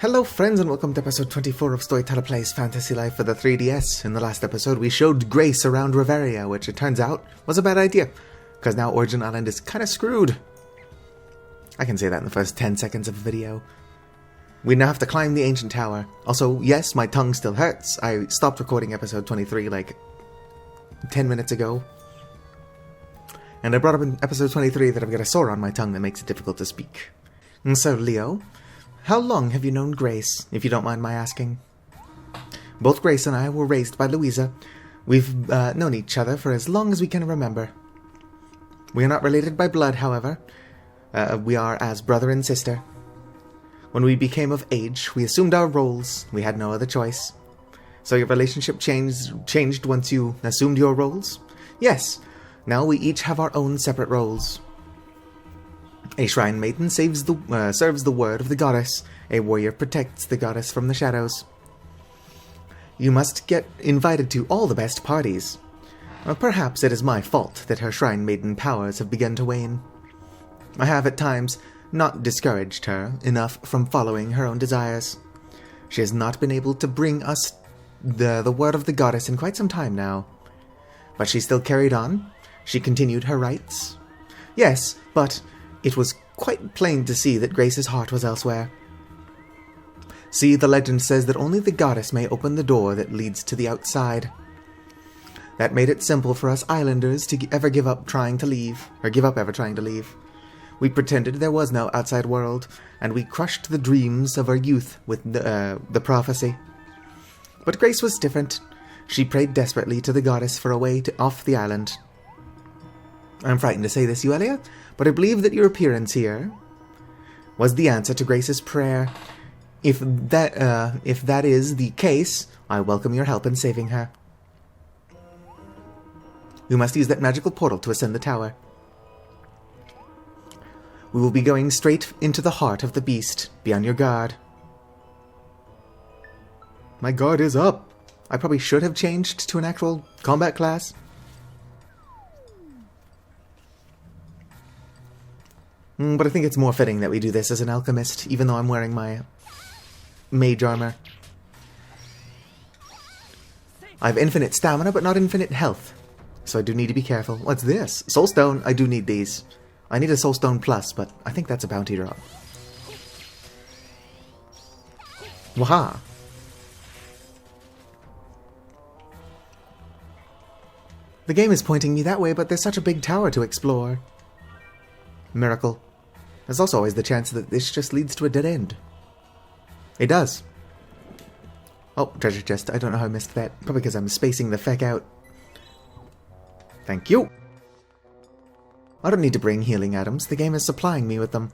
Hello friends and welcome to episode 24 of Storyteller Plays Fantasy Life for the 3DS. In the last episode we showed Grace around Riveria, which it turns out was a bad idea, because now Origin Island is kinda screwed. I can say that in the first 10 seconds of the video. We now have to climb the ancient tower. Also, yes, my tongue still hurts. I stopped recording episode 23 like 10 minutes ago. And I brought up in episode 23 that I've got a sore on my tongue that makes it difficult to speak. And so, Leo, how long have you known Grace, if you don't mind my asking? Both Grace and I were raised by Louisa. We've known each other for as long as we can remember. We are not related by blood, however. We are as brother and sister. When we became of age, we assumed our roles. We had no other choice. So your relationship changed once you assumed your roles? Yes. Now we each have our own separate roles. A shrine maiden serves the word of the goddess. A warrior protects the goddess from the shadows. You must get invited to all the best parties. Perhaps it is my fault that her shrine maiden powers have begun to wane. I have at times not discouraged her enough from following her own desires. She has not been able to bring us the word of the goddess in quite some time now. But she still carried on. She continued her rites. Yes, but it was quite plain to see that Grace's heart was elsewhere. See, the legend says that only the goddess may open the door that leads to the outside. That made it simple for us islanders to ever give up trying to leave. We pretended there was no outside world, and we crushed the dreams of our youth with the prophecy. But Grace was different. She prayed desperately to the goddess for a way off the island. I'm frightened to say this, Euelia, but I believe that your appearance here was the answer to Grace's prayer. If that is the case, I welcome your help in saving her. We must use that magical portal to ascend the tower. We will be going straight into the heart of the beast. Be on your guard. My guard is up. I probably should have changed to an actual combat class. But I think it's more fitting that we do this as an alchemist, even though I'm wearing my mage armor. I have infinite stamina, but not infinite health. So I do need to be careful. What's this? Soulstone. I do need these. I need a Soulstone Plus, but I think that's a bounty drop. Waha! The game is pointing me that way, but there's such a big tower to explore. Miracle. There's also always the chance that this just leads to a dead end. It does. Oh, treasure chest. I don't know how I missed that. Probably because I'm spacing the feck out. Thank you. I don't need to bring healing items. The game is supplying me with them.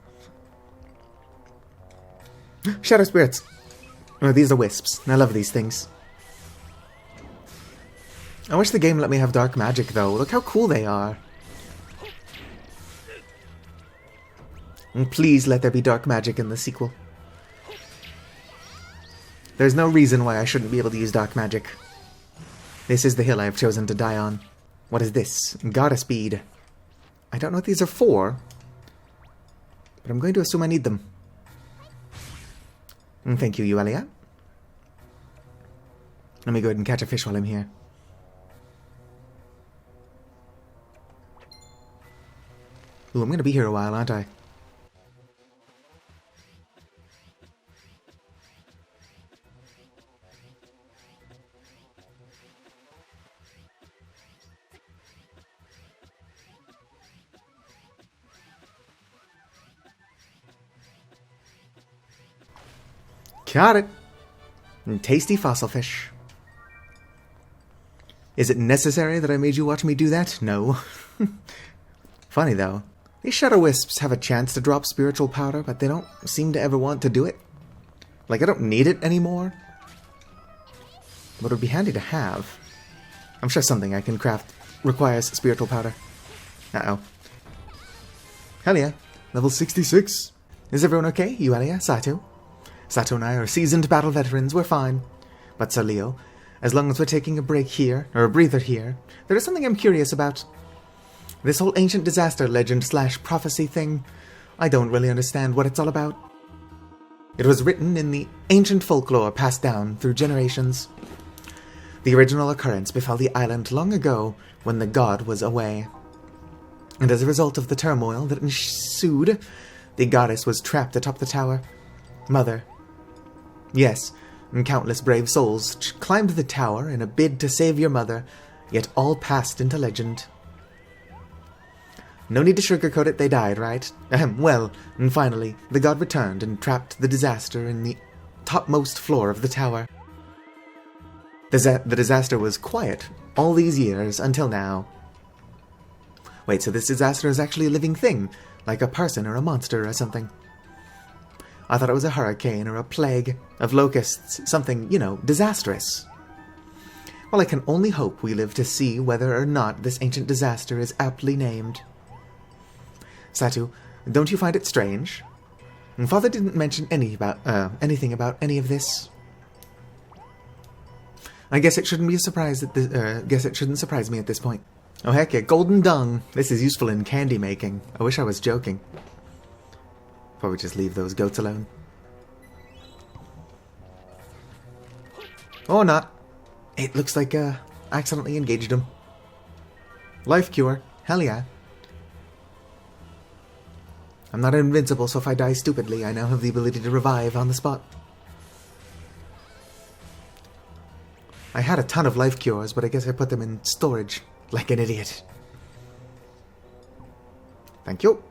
Shadow spirits. Oh, these are wisps. I love these things. I wish the game let me have dark magic, though. Look how cool they are. And please let there be dark magic in the sequel. There's no reason why I shouldn't be able to use dark magic. This is the hill I have chosen to die on. What is this? Goddess bead. I don't know what these are for, but I'm going to assume I need them. Thank you, Euelia. Let me go ahead and catch a fish while I'm here. Ooh, I'm going to be here a while, aren't I? Got it! Tasty fossil fish. Is it necessary that I made you watch me do that? No. Funny, though. These shadow wisps have a chance to drop spiritual powder, but they don't seem to ever want to do it. Like, I don't need it anymore. But it would be handy to have. I'm sure something I can craft requires spiritual powder. Uh-oh. Hell yeah. Level 66. Is everyone okay? Euelia? Sato? Sato and I are seasoned battle veterans, we're fine. But Sir Leo, as long as we're taking a break here, or a breather here, there is something I'm curious about. This whole ancient disaster legend / prophecy thing, I don't really understand what it's all about. It was written in the ancient folklore passed down through generations. The original occurrence befell the island long ago when the god was away. And as a result of the turmoil that ensued, the goddess was trapped atop the tower. Mother. Yes, and countless brave souls climbed the tower in a bid to save your mother, yet all passed into legend. No need to sugarcoat it, they died, right? Well, and finally, the god returned and trapped the disaster in the topmost floor of the tower. The disaster was quiet all these years until now. Wait, so this disaster is actually a living thing, like a person or a monster or something. I thought it was a hurricane or a plague of locusts, something, disastrous. Well, I can only hope we live to see whether or not this ancient disaster is aptly named. Satu, don't you find it strange? Father didn't mention anything about any of this. I guess it shouldn't be a surprise guess it shouldn't surprise me at this point. Oh heck yeah, golden dung. This is useful in candy making. I wish I was joking. Probably just leave those goats alone. Or not. It looks like I accidentally engaged him. Life cure. Hell yeah. I'm not invincible, so if I die stupidly, I now have the ability to revive on the spot. I had a ton of life cures, but I guess I put them in storage, like an idiot. Thank you.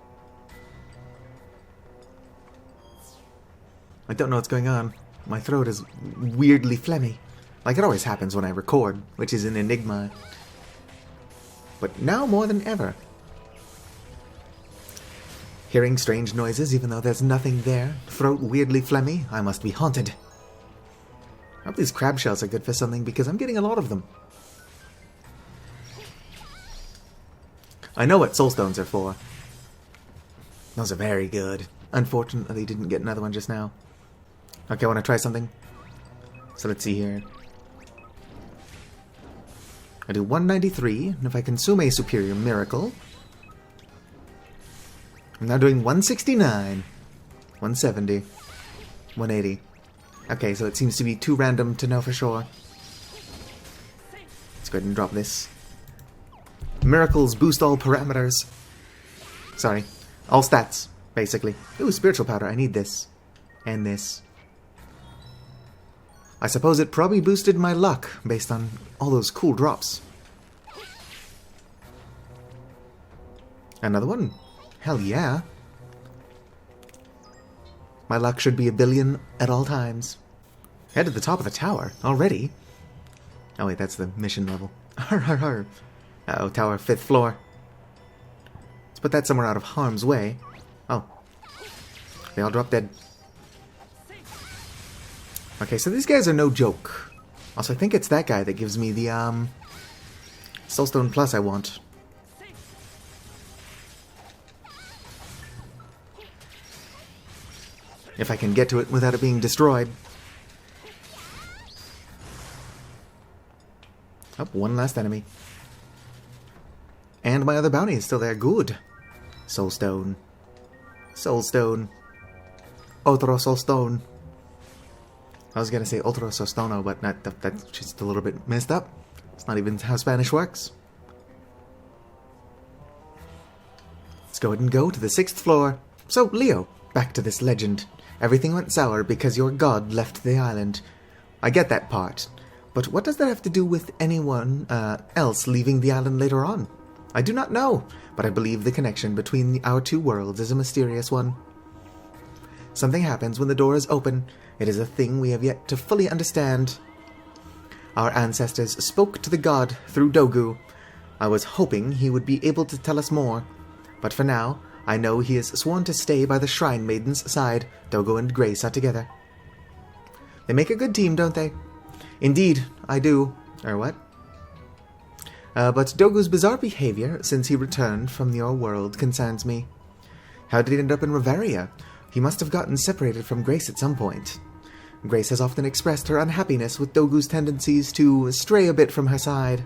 I don't know what's going on. My throat is weirdly phlegmy, like it always happens when I record, which is an enigma. But now more than ever. Hearing strange noises even though there's nothing there, throat weirdly phlegmy, I must be haunted. I hope these crab shells are good for something because I'm getting a lot of them. I know what soul stones are for. Those are very good. Unfortunately, didn't get another one just now. Okay, I want to try something. So let's see here. I do 193, and if I consume a superior miracle... I'm now doing 169, 170, 180. Okay, so it seems to be too random to know for sure. Let's go ahead and drop this. Miracles boost all parameters. Sorry, all stats, basically. Ooh, spiritual powder, I need this. And this. I suppose it probably boosted my luck based on all those cool drops. Another one. Hell yeah. My luck should be 1 billion at all times. Head to the top of the tower already. Oh wait, that's the mission level. Uh-oh, tower 5th floor. Let's put that somewhere out of harm's way. Oh. They all drop dead. Okay, so these guys are no joke. Also, I think it's that guy that gives me the, Soulstone Plus I want. If I can get to it without it being destroyed. Oh, one last enemy. And my other bounty is still there. Good. Soulstone. Soulstone. Otro Soulstone. I was gonna say Otro Soulstono, but that's just a little bit messed up. It's not even how Spanish works. Let's go ahead and go to the 6th floor. So, Leo, back to this legend. Everything went sour because your god left the island. I get that part. But what does that have to do with anyone else leaving the island later on? I do not know, but I believe the connection between our two worlds is a mysterious one. Something happens when the door is open. It is a thing we have yet to fully understand. Our ancestors spoke to the god through Dogu. I was hoping he would be able to tell us more. But for now, I know he is sworn to stay by the Shrine Maiden's side. Dogu and Grace are together. They make a good team, don't they? Indeed, I do. Or what? But Dogu's bizarre behavior since he returned from your world concerns me. How did he end up in Reveria? He must have gotten separated from Grace at some point. Grace has often expressed her unhappiness with Dogu's tendencies to stray a bit from her side.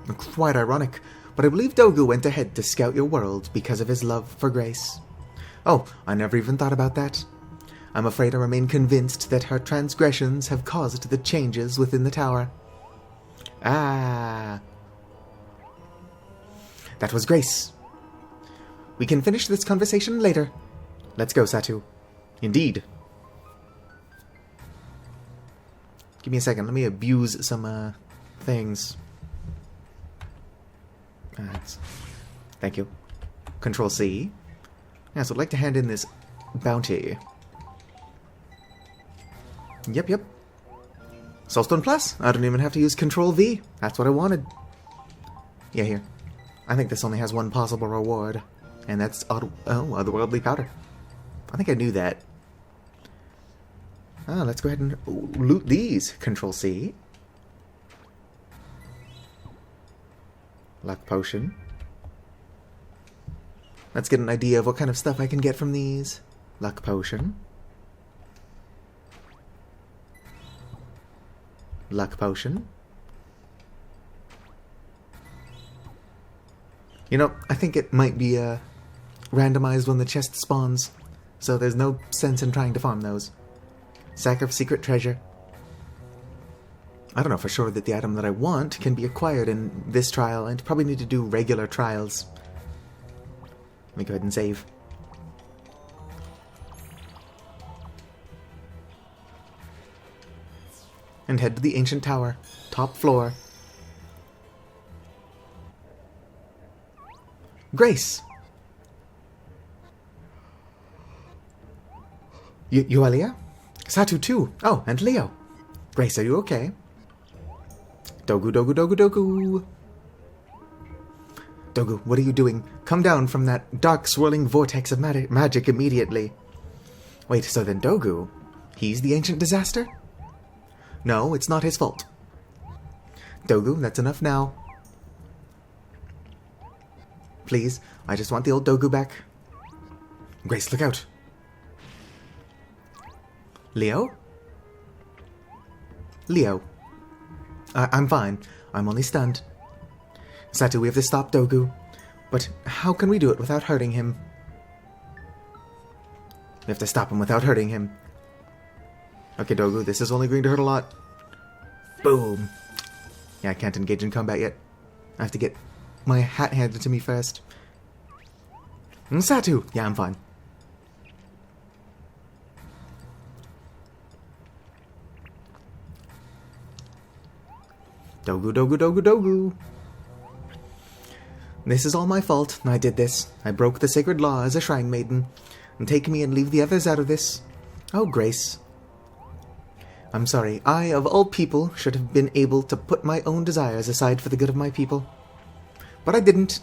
Quite ironic, but I believe Dogu went ahead to scout your world because of his love for Grace. Oh, I never even thought about that. I'm afraid I remain convinced that her transgressions have caused the changes within the tower. Ah. That was Grace. We can finish this conversation later. Let's go, Satu. Indeed. Give me a second. Let me abuse some, things. Thank you. Control C. Yeah, so I'd like to hand in this bounty. Yep. Soulstone Plus. I don't even have to use Control V. That's what I wanted. Yeah, here. I think this only has one possible reward. And that's otherworldly powder. I think I knew that. Let's go ahead and loot these. Control C. Luck potion. Let's get an idea of what kind of stuff I can get from these. Luck potion. Luck potion. You know, I think it might be randomized when the chest spawns, so there's no sense in trying to farm those. Sack of secret treasure. I don't know for sure that the item that I want can be acquired in this trial, and probably need to do regular trials. Let me go ahead and save. And head to the ancient tower, top floor. Grace! Euelia? Satu too. Oh, and Leo. Grace, are you okay? Dogu. Dogu, what are you doing? Come down from that dark swirling vortex of magic immediately. Wait, so then Dogu, he's the ancient disaster? No, it's not his fault. Dogu, that's enough now. Please, I just want the old Dogu back. Grace, look out. Leo? Leo. I'm fine. I'm only stunned. Satu, we have to stop Dogu. But how can we do it without hurting him? We have to stop him without hurting him. Okay, Dogu, this is only going to hurt a lot. Boom. Yeah, I can't engage in combat yet. I have to get my hat handed to me first. Satu! Yeah, I'm fine. Dogu. This is all my fault. I did this. I broke the sacred law as a shrine maiden. And take me and leave the others out of this. Oh, Grace. I'm sorry. I, of all people, should have been able to put my own desires aside for the good of my people. But I didn't.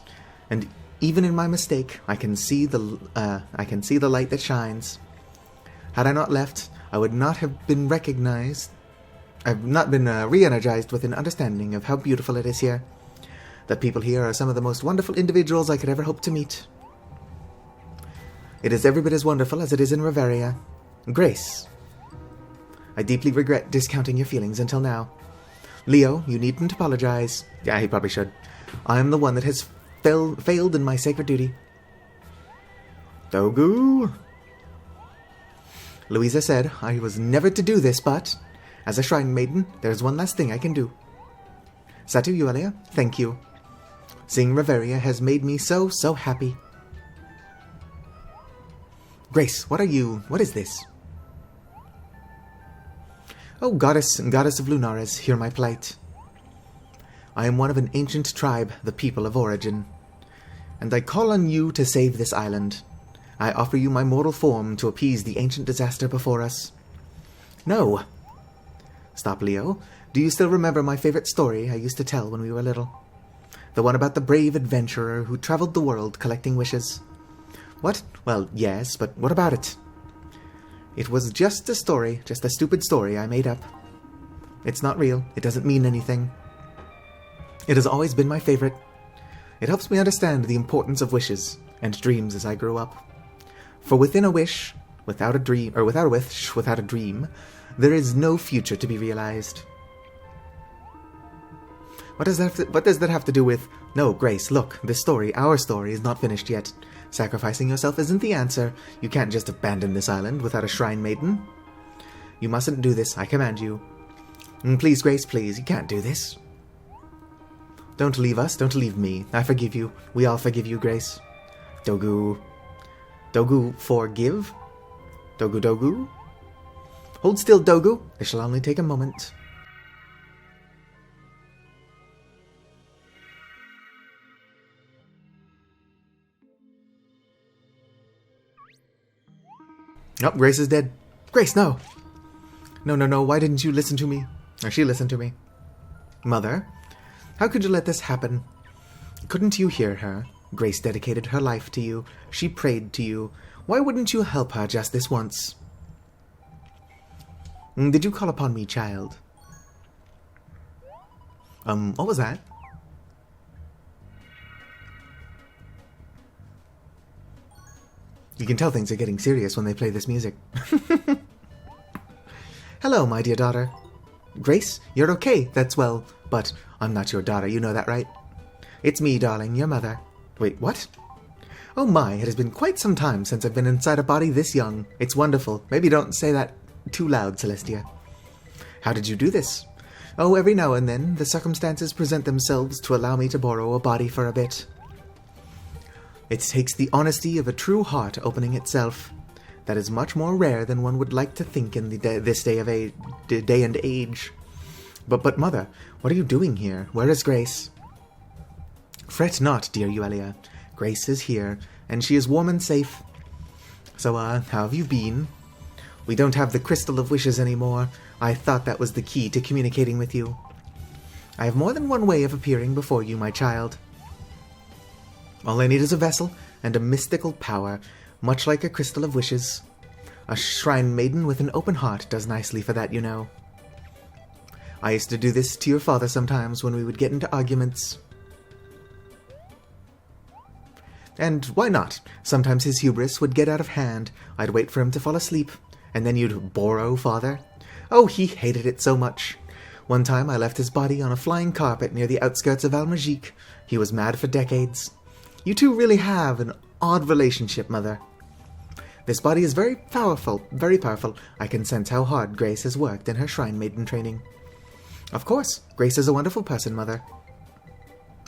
And even in my mistake, I can see the light that shines. Had I not left, I would not have been recognized. I've not been re-energized with an understanding of how beautiful it is here. The people here are some of the most wonderful individuals I could ever hope to meet. It is every bit as wonderful as it is in Reveria. Grace. I deeply regret discounting your feelings until now. Leo, you needn't apologize. Yeah, he probably should. I am the one that has failed in my sacred duty. Dogu. Louisa said I was never to do this, but as a shrine maiden, there's one last thing I can do. Satu, Euelia, thank you. Seeing Reveria has made me so happy. Grace, what is this? Oh, goddess and goddess of Lunaris, hear my plight. I am one of an ancient tribe, the people of Origin, and I call on you to save this island. I offer you my mortal form to appease the ancient disaster before us. No. Stop, Leo. Do you still remember my favorite story I used to tell when we were little? The one about the brave adventurer who traveled the world collecting wishes. What? Well, yes, but what about it? It was just a story, just a stupid story I made up. It's not real. It doesn't mean anything. It has always been my favorite. It helps me understand the importance of wishes and dreams as I grew up. For within a wish, without a dream, or without a wish, without a dream, there is no future to be realized. What does that have to do with... No, Grace, look, this story, our story, is not finished yet. Sacrificing yourself isn't the answer. You can't just abandon this island without a shrine maiden. You mustn't do this, I command you. Please, Grace, please, you can't do this. Don't leave us, don't leave me. I forgive you. We all forgive you, Grace. Dogu. Dogu, forgive? Dogu, Dogu? Hold still, Dogu. It shall only take a moment. Oh, Grace is dead. Grace, no! No, no, no, why didn't you listen to me? Or she listened to me. Mother, how could you let this happen? Couldn't you hear her? Grace dedicated her life to you. She prayed to you. Why wouldn't you help her just this once? Did you call upon me, child? What was that? You can tell things are getting serious when they play this music. Hello, my dear daughter. Grace, you're okay, that's well, but I'm not your daughter, you know that, right? It's me, darling, your mother. Wait, what? Oh my, it has been quite some time since I've been inside a body this young. It's wonderful. Maybe don't say that too loud, Celestia. How did you do this? Oh, every now and then, the circumstances present themselves to allow me to borrow a body for a bit. It takes the honesty of a true heart opening itself. That is much more rare than one would like to think in this day and age. But mother, what are you doing here? Where is Grace? Fret not, dear Euelia. Grace is here, and she is warm and safe. So, how have you been? We don't have the Crystal of Wishes anymore. I thought that was the key to communicating with you. I have more than one way of appearing before you, my child. All I need is a vessel and a mystical power, much like a Crystal of Wishes. A shrine maiden with an open heart does nicely for that, you know. I used to do this to your father sometimes when we would get into arguments. And why not? Sometimes his hubris would get out of hand. I'd wait for him to fall asleep, and then you'd borrow father. Oh, he hated it so much. One time I left his body on a flying carpet near the outskirts of Almagique. He was mad for decades. You two really have an odd relationship, Mother. This body is very powerful, very powerful. I can sense how hard Grace has worked in her shrine maiden training. Of course, Grace is a wonderful person, Mother.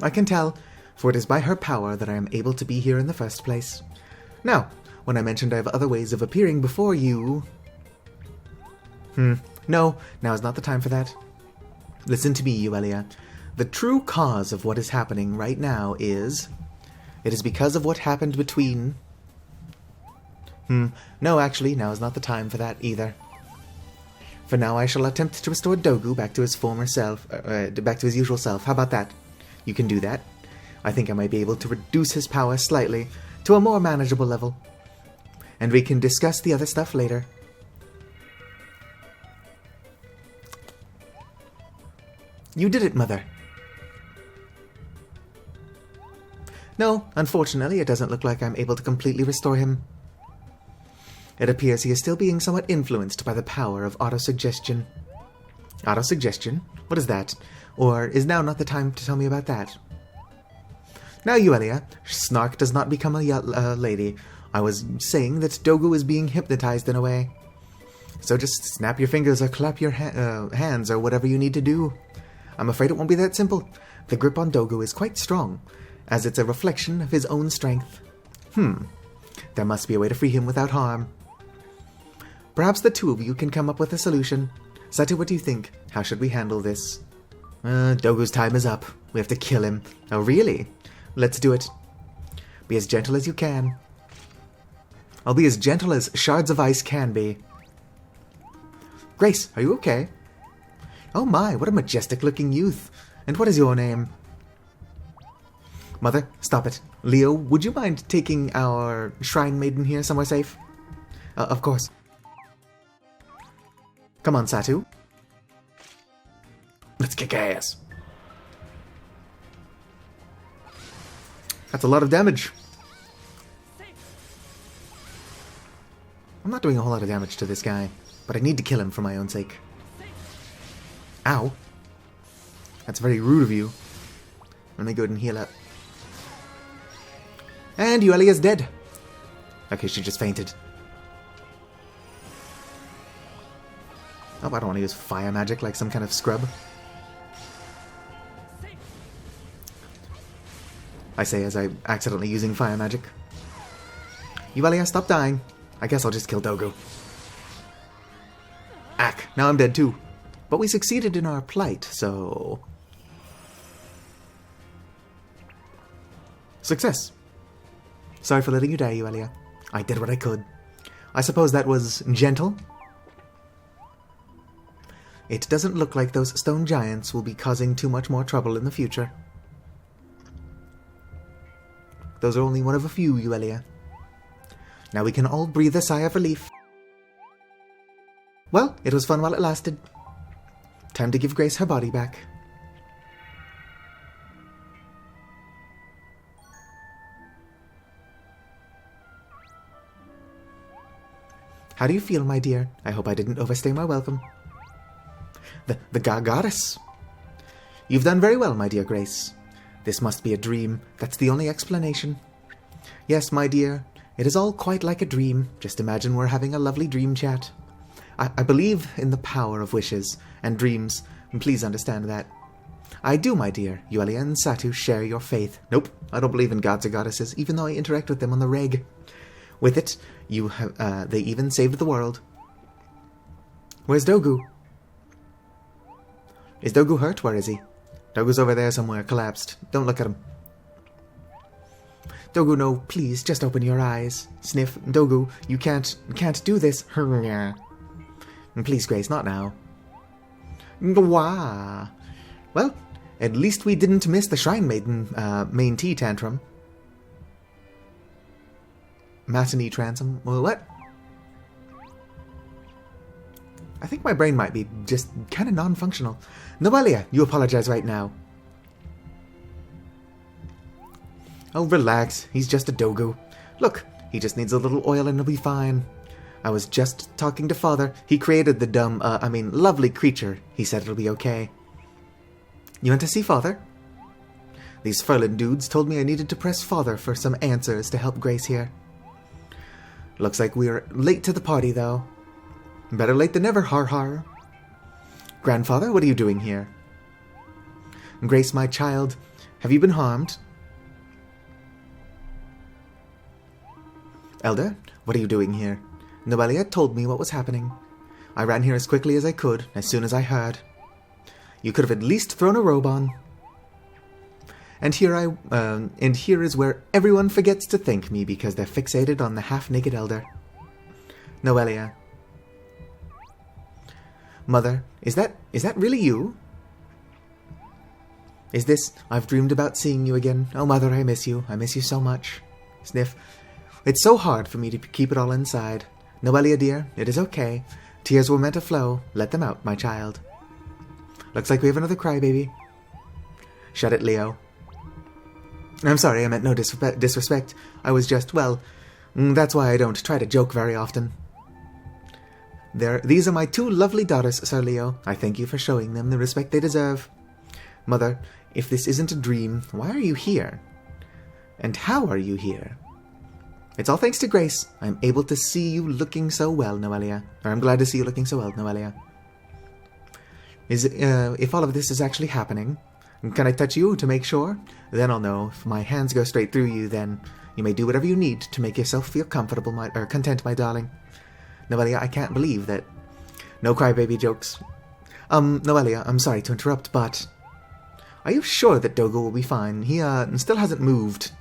I can tell, for it is by her power that I am able to be here in the first place. Now, when I mentioned I have other ways of appearing before you... No, now is not the time for that. Listen to me, Euelia. The true cause of what is happening right now is... It is because of what happened between... No, actually, now is not the time for that either. For now, I shall attempt to restore Dogu back to his former self, back to his usual self. How about that? You can do that. I think I might be able to reduce his power slightly, to a more manageable level. And we can discuss the other stuff later. You did it, Mother. No, unfortunately, it doesn't look like I'm able to completely restore him. It appears he is still being somewhat influenced by the power of autosuggestion. Autosuggestion? What is that? Or is now not the time to tell me about that? Now, Euelia, snark does not become a lady. I was saying that Dogu is being hypnotized in a way. So just snap your fingers or clap your hands or whatever you need to do. I'm afraid it won't be that simple. The grip on Dogu is quite strong, as it's a reflection of his own strength. There must be a way to free him without harm. Perhaps the two of you can come up with a solution. Satu, what do you think? How should we handle this? Dogu's time is up. We have to kill him. Oh, really? Let's do it. Be as gentle as you can. I'll be as gentle as shards of ice can be. Grace, are you okay? Oh my, what a majestic-looking youth. And what is your name? Mother, stop it. Leo, would you mind taking our shrine maiden here somewhere safe? Of course. Come on, Satu. Let's kick ass. That's a lot of damage. I'm not doing a whole lot of damage to this guy, but I need to kill him for my own sake. Ow. That's very rude of you. Let me go ahead and heal up. And Euelia's dead. Okay, she just fainted. Oh, I don't want to use fire magic like some kind of scrub. I say as I'm accidentally using fire magic. Yuelia, stop dying. I guess I'll just kill Dogu. Ack, now I'm dead too. But we succeeded in our plight, so... Success. Sorry for letting you die, Yuelia. I did what I could. I suppose that was gentle? It doesn't look like those stone giants will be causing too much more trouble in the future. Those are only one of a few, Yuelia. Now we can all breathe a sigh of relief. Well, it was fun while it lasted. Time to give Grace her body back. How do you feel, my dear? I hope I didn't overstay my welcome. The goddess. You've done very well, my dear Grace. This must be a dream. That's the only explanation. Yes, my dear. It is all quite like a dream. Just imagine we're having a lovely dream chat. I believe in the power of wishes and dreams. Please understand that. I do, my dear. Yuelia and Satu share your faith. Nope, I don't believe in gods or goddesses, even though I interact with them on the reg. With it, they even saved the world. Where's Dogu? Is Dogu hurt? Where is he? Dogu's over there somewhere, collapsed. Don't look at him. Dogu, no, please, just open your eyes. Sniff, Dogu, you can't do this. Please, Grace, not now. Wah. Well, at least we didn't miss the Shrine Maiden main tea tantrum. Matinee transom. Well, what? I think my brain might be just kind of non-functional. Noelia, you apologize right now. Oh, relax. He's just a Dogu. Look, he just needs a little oil and he'll be fine. I was just talking to Father. He created the lovely creature. He said it'll be okay. You went to see Father? These Ferlin dudes told me I needed to press Father for some answers to help Grace here. Looks like we're late to the party, though. Better late than never, har. Grandfather, what are you doing here? Grace, my child, have you been harmed? Elder, what are you doing here? Noelia told me what was happening. I ran here as quickly as I could, as soon as I heard. You could have at least thrown a robe on. And here is where everyone forgets to thank me because they're fixated on the half-naked elder. Noelia. Mother, is that really you? Is this... I've dreamed about seeing you again. Oh, Mother, I miss you. I miss you so much. Sniff. It's so hard for me to keep it all inside. Noelia, dear, it is okay. Tears were meant to flow. Let them out, my child. Looks like we have another crybaby. Shut it, Leo. I'm sorry, I meant no disrespect. I was just, well, that's why I don't try to joke very often. These are my two lovely daughters, Sir Leo. I thank you for showing them the respect they deserve. Mother, if this isn't a dream, why are you here? And how are you here? It's all thanks to Grace. I'm able to see you looking so well, Noelia. Or I'm glad to see you looking so well, Noelia. If all of this is actually happening, can I touch you to make sure? Then I'll know. If my hands go straight through you, then you may do whatever you need to make yourself feel comfortable, content, my darling. Noelia, I can't believe that... No crybaby jokes. Noelia, I'm sorry to interrupt, but... Are you sure that Dogu will be fine? He, still hasn't moved.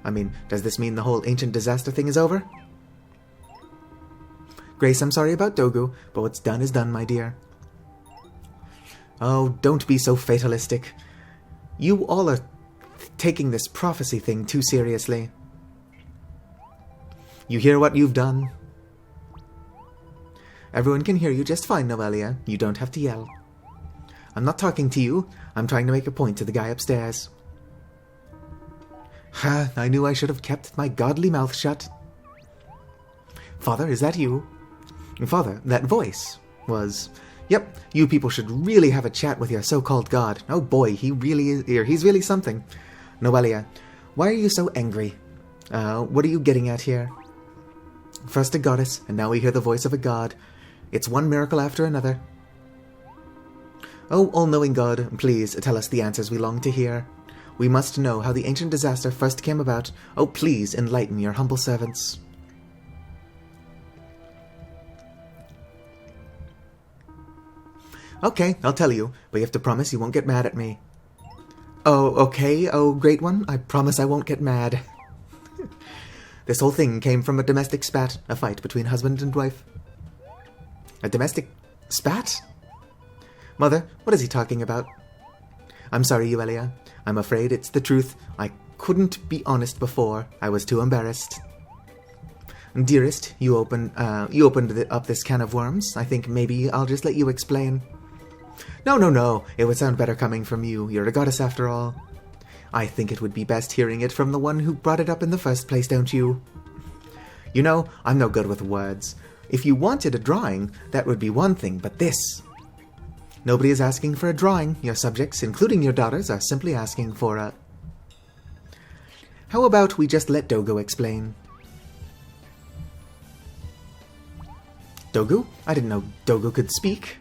I mean, does this mean the whole ancient disaster thing is over? Grace, I'm sorry about Dogu, but what's done is done, my dear. Oh, don't be so fatalistic. You all are taking this prophecy thing too seriously. You hear what you've done? Everyone can hear you just fine, Noelia. You don't have to yell. I'm not talking to you. I'm trying to make a point to the guy upstairs. Ha, I knew I should have kept my godly mouth shut. Father, is that you? Father, that voice was... Yep, you people should really have a chat with your so-called god. Oh boy, he really is here. He's really something. Noelia, why are you so angry? What are you getting at here? First a goddess, and now we hear the voice of a god. It's one miracle after another. Oh, all-knowing God, please tell us the answers we long to hear. We must know how the ancient disaster first came about. Oh, please enlighten your humble servants. Okay, I'll tell you, but you have to promise you won't get mad at me. Oh, okay, oh, great one, I promise I won't get mad. This whole thing came from a domestic spat, a fight between husband and wife. A domestic spat? Mother, what is he talking about? I'm sorry, Euelia. I'm afraid it's the truth. I couldn't be honest before. I was too embarrassed. Dearest, you opened up this can of worms. I think maybe I'll just let you explain. No. It would sound better coming from you. You're a goddess after all. I think it would be best hearing it from the one who brought it up in the first place, don't you? You know, I'm no good with words. If you wanted a drawing, that would be one thing, but this... Nobody is asking for a drawing. Your subjects, including your daughters, are simply asking for a... How about we just let Dogu explain? Dogu? I didn't know Dogu could speak.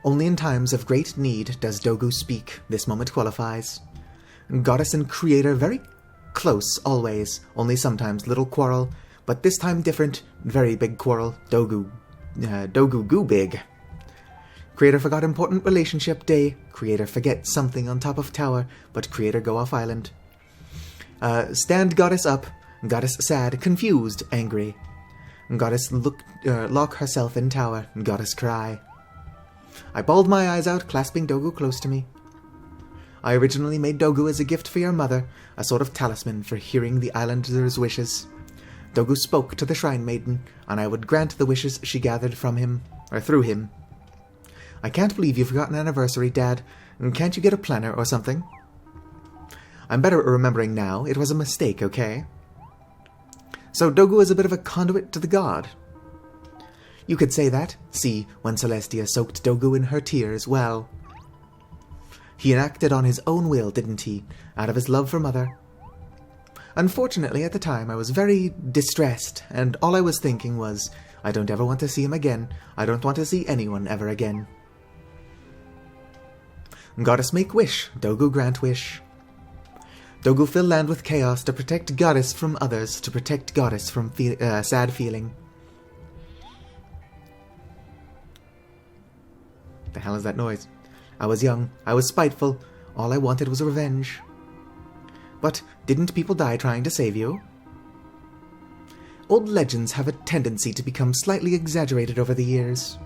Only in times of great need does Dogu speak. This moment qualifies. Goddess and creator very close always, only sometimes little quarrel, but this time different, very big quarrel. Dogu goo big. Creator forgot important relationship day. Creator forget something on top of tower, but creator go off island. Stand goddess up. Goddess sad, confused, angry. Goddess lock herself in tower. Goddess cry. I bawled my eyes out, clasping Dogu close to me. I originally made Dogu as a gift for your mother, a sort of talisman for hearing the islander's wishes. Dogu spoke to the shrine maiden, and I would grant the wishes she gathered from him, or through him. I can't believe you forgot an anniversary, Dad. Can't you get a planner or something? I'm better at remembering now. It was a mistake, okay? So Dogu is a bit of a conduit to the god. You could say that. See, when Celestia soaked Dogu in her tears, well... He enacted on his own will, didn't he? Out of his love for Mother. Unfortunately, at the time, I was very distressed, and all I was thinking was, I don't ever want to see him again. I don't want to see anyone ever again. Goddess make wish, Dogu grant wish. Dogu fill land with chaos to protect goddess from others, to protect goddess from sad feeling. The hell is that noise? I was young, I was spiteful, all I wanted was revenge. But didn't people die trying to save you? Old legends have a tendency to become slightly exaggerated over the years.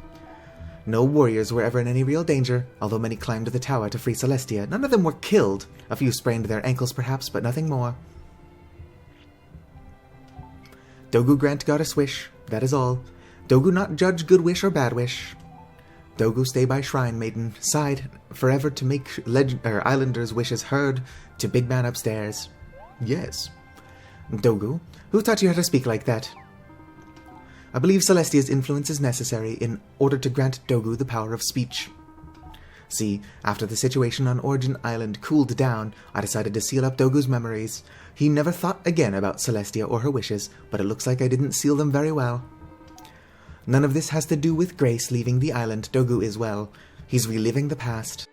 No warriors were ever in any real danger, although many climbed the tower to free Celestia. None of them were killed. A few sprained their ankles perhaps, but nothing more. Dogu grant goddess wish, that is all. Dogu not judge good wish or bad wish. Dogu stay by shrine maiden, side forever to make islanders' wishes heard to big man upstairs. Yes. Dogu, who taught you how to speak like that? I believe Celestia's influence is necessary in order to grant Dogu the power of speech. See, after the situation on Origin Island cooled down, I decided to seal up Dogu's memories. He never thought again about Celestia or her wishes, but it looks like I didn't seal them very well. None of this has to do with Grace leaving the island. Dogu is well. He's reliving the past.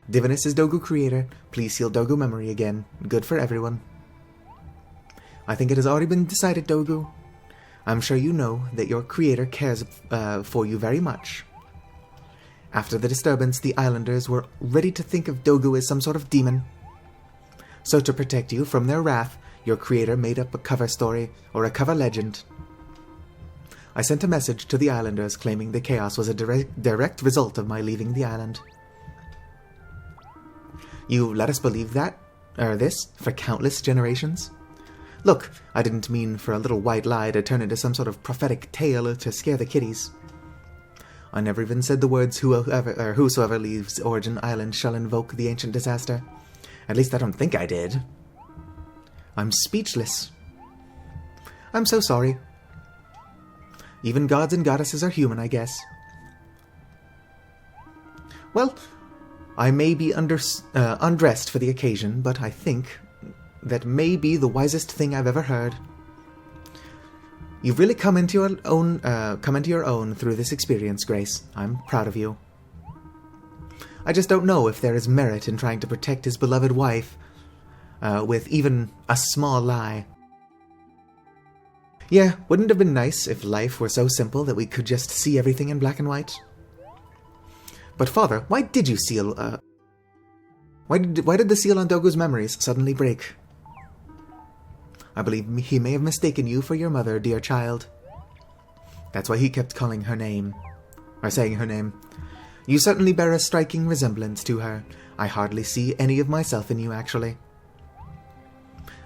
Divinus is Dogu creator. Please seal Dogu memory again. Good for everyone. I think it has already been decided, Dogu. I'm sure you know that your creator cares for you very much. After the disturbance, the islanders were ready to think of Dogu as some sort of demon. So to protect you from their wrath, your creator made up a cover story, or a cover legend. I sent a message to the islanders claiming the chaos was a direct result of my leaving the island. You let us believe that, this, for countless generations? Look, I didn't mean for a little white lie to turn into some sort of prophetic tale to scare the kiddies. I never even said the words whosoever leaves Origin Island shall invoke the ancient disaster. At least I don't think I did. I'm speechless. I'm so sorry. Even gods and goddesses are human, I guess. Well, I may be undressed for the occasion, but I think that may be the wisest thing I've ever heard. You've really come into your own through this experience, Grace. I'm proud of you. I just don't know if there is merit in trying to protect his beloved wife with even a small lie. Yeah, wouldn't it have been nice if life were so simple that we could just see everything in black and white? But Father, why did you seal... Why did the seal on Dogu's memories suddenly break? I believe he may have mistaken you for your mother, dear child. That's why he kept calling her name. Or saying her name. You certainly bear a striking resemblance to her. I hardly see any of myself in you, actually.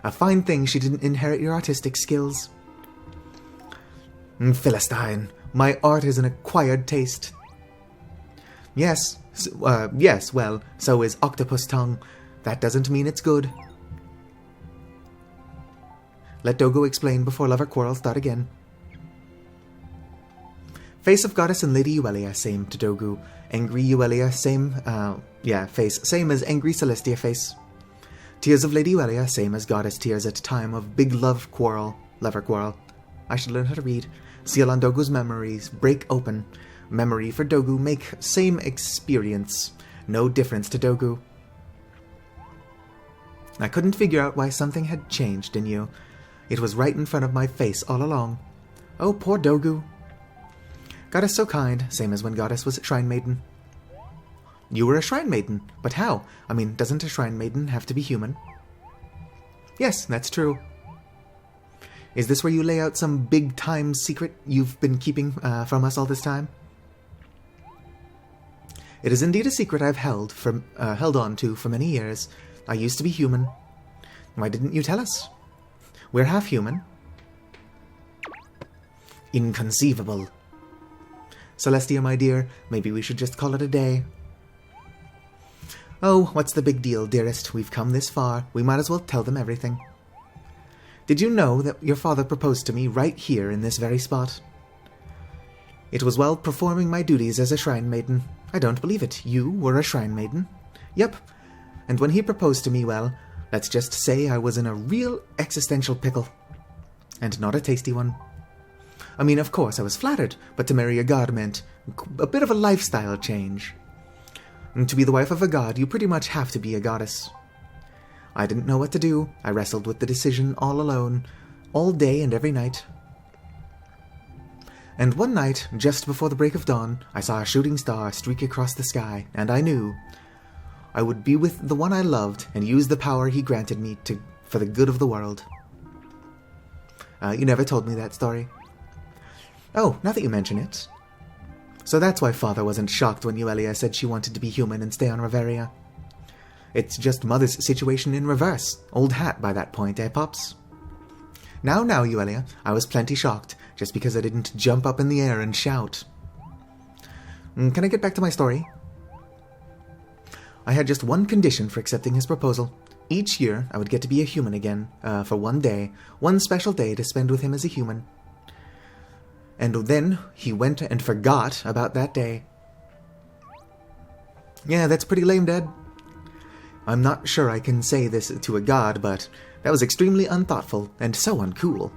A fine thing she didn't inherit your artistic skills. Philistine, my art is an acquired taste. Yes, well, so is octopus tongue. That doesn't mean it's good. Let Dogu explain before lover quarrels start again. Face of goddess and Lady Euelia, same to Dogu. Angry Euelia, same, face, same as angry Celestia face. Tears of Lady Euelia, same as goddess tears at time of big lover quarrel. I should learn how to read. Seal on Dogu's memories, break open. Memory for Dogu, make same experience. No difference to Dogu. I couldn't figure out why something had changed in you. It was right in front of my face all along. Oh, poor Dogu. Goddess so kind, same as when Goddess was a Shrine Maiden. You were a Shrine Maiden, but how? I mean, doesn't a Shrine Maiden have to be human? Yes, that's true. Is this where you lay out some big-time secret you've been keeping from us all this time? It is indeed a secret I've held on to for many years. I used to be human. Why didn't you tell us? We're half human. Inconceivable. Celestia, my dear, maybe we should just call it a day. Oh, what's the big deal, dearest? We've come this far. We might as well tell them everything. Did you know that your father proposed to me right here in this very spot? It was while performing my duties as a Shrine Maiden. I don't believe it. You were a Shrine Maiden? Yep. And when he proposed to me, well, let's just say I was in a real existential pickle. And not a tasty one. I mean, of course, I was flattered, but to marry a god meant a bit of a lifestyle change. And to be the wife of a god, you pretty much have to be a goddess. I didn't know what to do. I wrestled with the decision all alone, all day and every night. And one night, just before the break of dawn, I saw a shooting star streak across the sky, and I knew I would be with the one I loved and use the power he granted me for the good of the world. You never told me that story. Oh, now that you mention it. So that's why Father wasn't shocked when Euelia said she wanted to be human and stay on Reveria. It's just Mother's situation in reverse. Old hat by that point, eh, Pops? Now, Euelia, I was plenty shocked, just because I didn't jump up in the air and shout. Can I get back to my story? I had just one condition for accepting his proposal. Each year, I would get to be a human again, for one day, one special day to spend with him as a human. And then he went and forgot about that day. Yeah, that's pretty lame, Dad. I'm not sure I can say this to a god, but that was extremely unthoughtful and so uncool.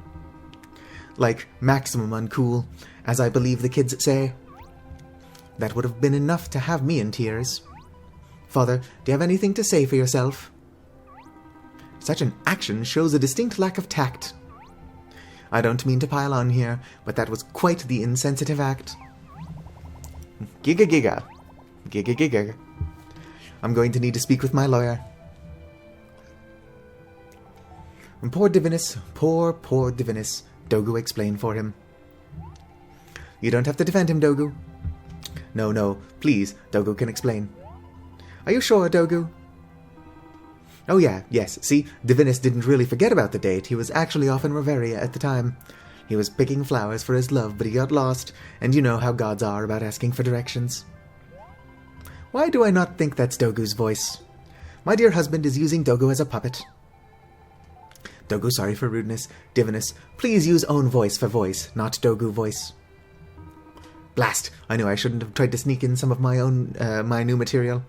Like, maximum uncool, as I believe the kids say. That would have been enough to have me in tears. Father, do you have anything to say for yourself? Such an action shows a distinct lack of tact. I don't mean to pile on here, but that was quite the insensitive act. Giga giga. Giga giga. I'm going to need to speak with my lawyer. Poor Divinus, poor Divinus, Dogu explained for him. You don't have to defend him, Dogu. No, please, Dogu can explain. Are you sure, Dogu? Oh yes, see, Divinus didn't really forget about the date. He was actually off in Reveria at the time. He was picking flowers for his love, but he got lost, and you know how gods are about asking for directions. Why do I not think that's Dogu's voice? My dear husband is using Dogu as a puppet. Dogu, sorry for rudeness. Divinus, please use own voice for voice, not Dogu voice. Blast! I knew I shouldn't have tried to sneak in some of my own, my new material.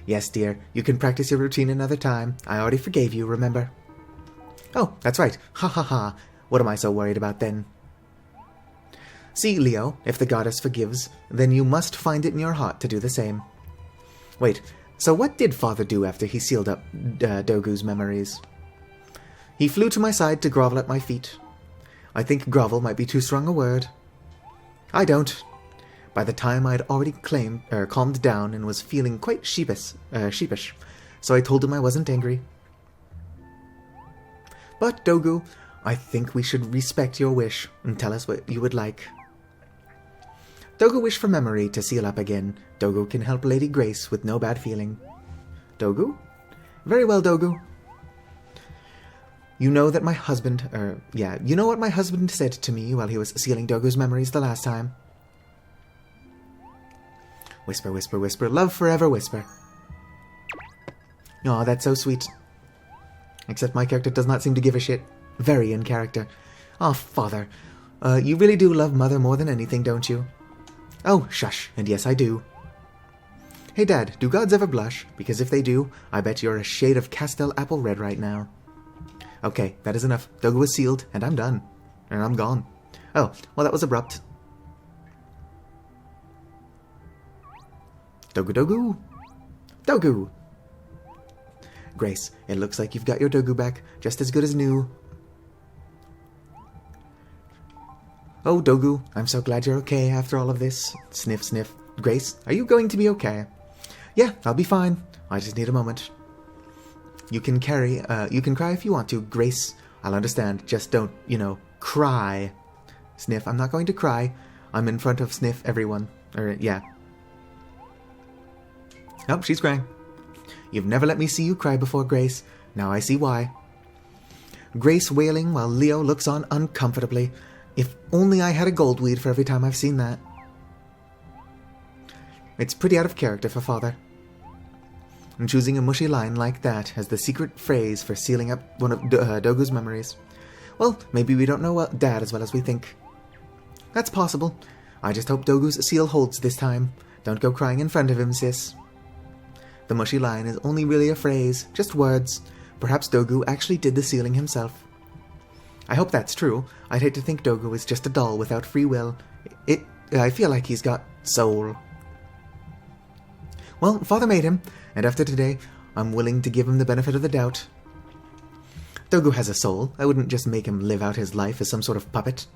Yes, dear, you can practice your routine another time. I already forgave you, remember? Oh, that's right. Ha ha ha. What am I so worried about then? See, Leo, if the goddess forgives, then you must find it in your heart to do the same. Wait, so what did Father do after he sealed up Dogu's memories? He flew to my side to grovel at my feet. I think grovel might be too strong a word. I don't. By the time I had already calmed down and was feeling quite sheepish, so I told him I wasn't angry. But, Dogu, I think we should respect your wish and tell us what you would like. Dogu wished for memory to seal up again. Dogu can help Lady Grace with no bad feeling. Dogu? Very well, Dogu. You know that my husband, you know what my husband said to me while he was sealing Dogu's memories the last time? Whisper, whisper, whisper, love forever, whisper. Aw, that's so sweet. Except my character does not seem to give a shit. Very in character. Aw, Father, you really do love Mother more than anything, don't you? Oh, shush, and yes I do. Hey Dad, do gods ever blush? Because if they do, I bet you're a shade of Castel Apple Red right now. Okay, that is enough. Dogu is sealed, and I'm done. And I'm gone. Oh, well that was abrupt. Dogu Dogu! Dogu! Grace, it looks like you've got your Dogu back, just as good as new. Oh, Dogu, I'm so glad you're okay after all of this. Sniff, sniff. Grace, are you going to be okay? Yeah, I'll be fine. I just need a moment. You can cry if you want to, Grace. I'll understand. Just don't, cry. Sniff, I'm not going to cry. I'm in front of Sniff, everyone. Yeah. Oh, she's crying. You've never let me see you cry before, Grace. Now I see why. Grace wailing while Leo looks on uncomfortably. If only I had a gold weed for every time I've seen that. It's pretty out of character for Father. And choosing a mushy line like that as the secret phrase for sealing up one of Dogu's memories. Well, maybe we don't know Dad as well as we think. That's possible. I just hope Dogu's seal holds this time. Don't go crying in front of him, sis. The mushy line is only really a phrase, just words. Perhaps Dogu actually did the sealing himself. I hope that's true. I'd hate to think Dogu is just a doll without free will. I feel like he's got soul. Well, Father made him, and after today, I'm willing to give him the benefit of the doubt. Dogu has a soul. I wouldn't just make him live out his life as some sort of puppet.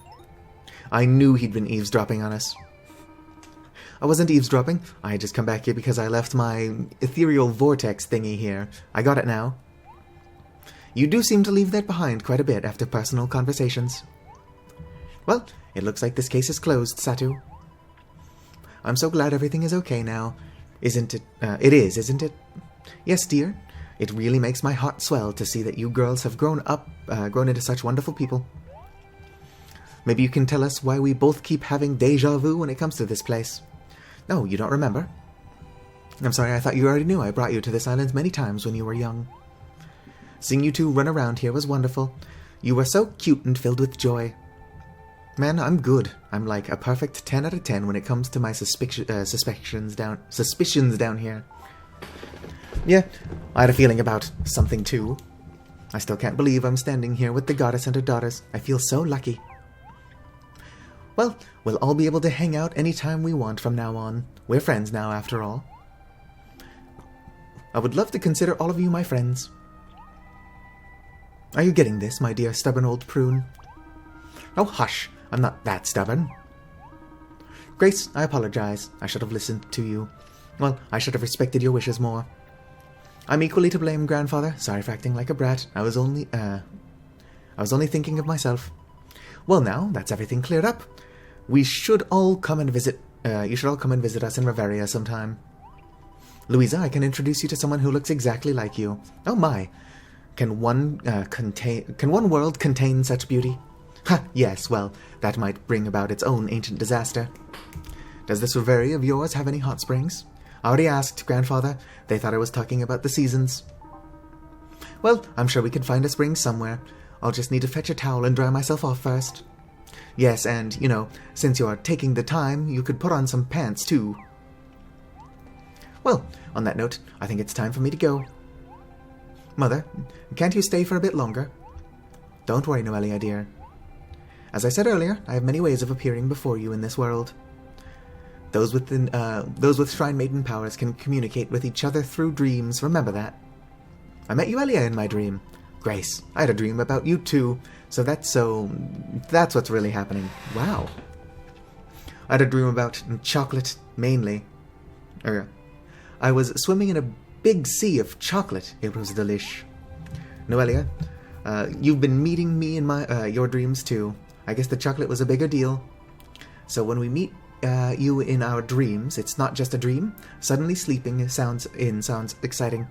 I knew he'd been eavesdropping on us. I wasn't eavesdropping. I had just come back here because I left my ethereal vortex thingy here. I got it now. You do seem to leave that behind quite a bit after personal conversations. Well, it looks like this case is closed, Satu. I'm so glad everything is okay now. Isn't it? It is, isn't it? Yes, dear. It really makes my heart swell to see that you girls have grown into such wonderful people. Maybe you can tell us why we both keep having deja vu when it comes to this place. No, you don't remember? I'm sorry, I thought you already knew I brought you to this island many times when you were young. Seeing you two run around here was wonderful. You were so cute and filled with joy. Man, I'm good. I'm like a perfect 10 out of 10 when it comes to my suspicions down here. Yeah, I had a feeling about something too. I still can't believe I'm standing here with the goddess and her daughters. I feel so lucky. Well, we'll all be able to hang out anytime we want from now on. We're friends now, after all. I would love to consider all of you my friends. Are you getting this, my dear stubborn old prune? Oh, hush. I'm not that stubborn. Grace, I apologize. I should have listened to you. Well, I should have respected your wishes more. I'm equally to blame, Grandfather. Sorry for acting like a brat. I was only thinking of myself. Well, now, that's everything cleared up. We should all come and visit, you should all come and visit us in Reveria sometime. Louisa, I can introduce you to someone who looks exactly like you. Oh my. Can one world contain such beauty? Ha, yes, well, that might bring about its own ancient disaster. Does this Reveria of yours have any hot springs? I already asked, Grandfather. They thought I was talking about the seasons. Well, I'm sure we can find a spring somewhere. I'll just need to fetch a towel and dry myself off first. Yes, and, since you're taking the time, you could put on some pants, too. Well, on that note, I think it's time for me to go. Mother, can't you stay for a bit longer? Don't worry, Noelia, dear. As I said earlier, I have many ways of appearing before you in this world. Those with Shrine Maiden powers can communicate with each other through dreams, remember that. I met you earlier in my dream. Grace, I had a dream about you too, so that's what's really happening. Wow. I had a dream about chocolate, mainly. I was swimming in a big sea of chocolate. It was delish. Noelia, you've been meeting me in your dreams too. I guess the chocolate was a bigger deal. So when we meet you in our dreams, it's not just a dream. Suddenly sleeping sounds exciting.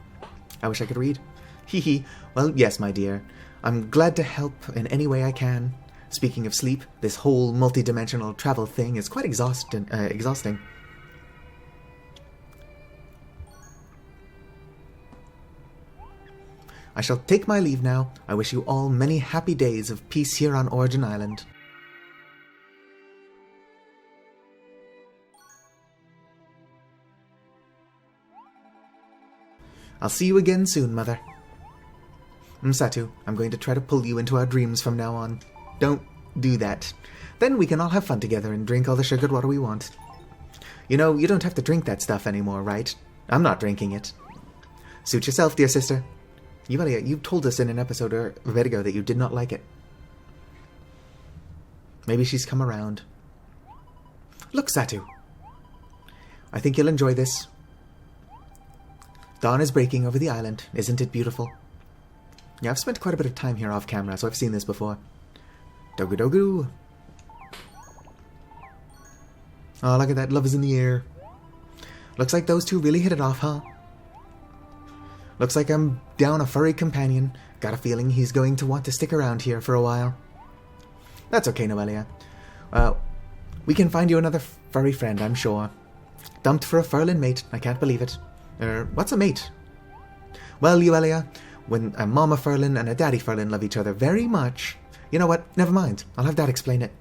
I wish I could read. Hee. Well, yes, my dear. I'm glad to help in any way I can. Speaking of sleep, this whole multi-dimensional travel thing is quite exhausting. I shall take my leave now. I wish you all many happy days of peace here on Origin Island. I'll see you again soon, Mother. Satu, I'm going to try to pull you into our dreams from now on. Don't do that. Then we can all have fun together and drink all the sugared water we want. You know, you don't have to drink that stuff anymore, right? I'm not drinking it. Suit yourself, dear sister. You told us in an episode a bit ago that you did not like it. Maybe she's come around. Look, Satu. I think you'll enjoy this. Dawn is breaking over the island. Isn't it beautiful? Yeah, I've spent quite a bit of time here off camera, so I've seen this before. Dogu dogu. Oh, look at that. Love is in the air. Looks like those two really hit it off, huh? Looks like I'm down a furry companion. Got a feeling he's going to want to stick around here for a while. That's okay, Noelia. We can find you another furry friend, I'm sure. Dumped for a furlin mate. I can't believe it. What's a mate? Well, Euelia, when a mama furlin and a daddy furlin love each other very much... You know what? Never mind. I'll have Dad explain it.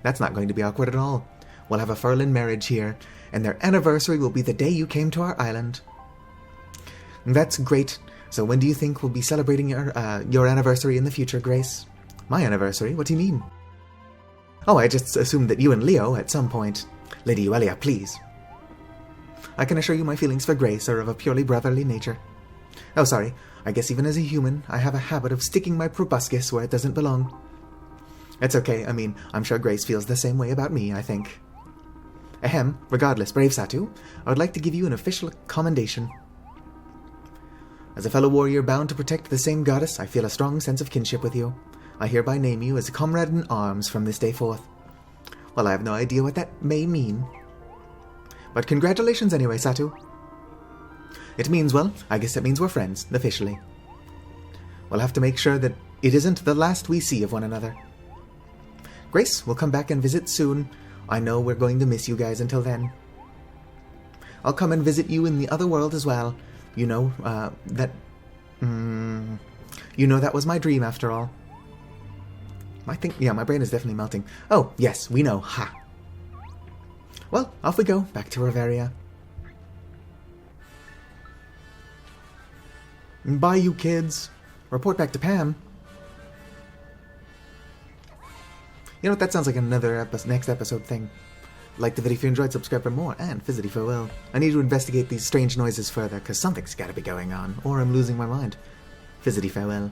That's not going to be awkward at all. We'll have a furlin marriage here, and their anniversary will be the day you came to our island. That's great. So when do you think we'll be celebrating your anniversary in the future, Grace? My anniversary? What do you mean? Oh, I just assumed that you and Leo at some point. Lady Euelia, please. I can assure you my feelings for Grace are of a purely brotherly nature. Oh, sorry. I guess even as a human, I have a habit of sticking my proboscis where it doesn't belong. It's okay. I mean, I'm sure Grace feels the same way about me, I think. Ahem. Regardless, brave Satu, I would like to give you an official commendation. As a fellow warrior bound to protect the same goddess, I feel a strong sense of kinship with you. I hereby name you as a comrade in arms from this day forth. Well, I have no idea what that may mean. But congratulations anyway, Satu. It means, well, I guess it means we're friends, officially. We'll have to make sure that it isn't the last we see of one another. Grace, we'll come back and visit soon. I know we're going to miss you guys until then. I'll come and visit you in the other world as well. You know, that was my dream after all. My brain is definitely melting. Oh, yes, we know, ha. Well, off we go, back to Reveria. Bye, you kids. Report back to Pam. You know what, that sounds like another next episode thing. Like the video if you enjoyed, subscribe for more, and fizzity farewell. I need to investigate these strange noises further, because something's gotta be going on, or I'm losing my mind. Fizzity farewell.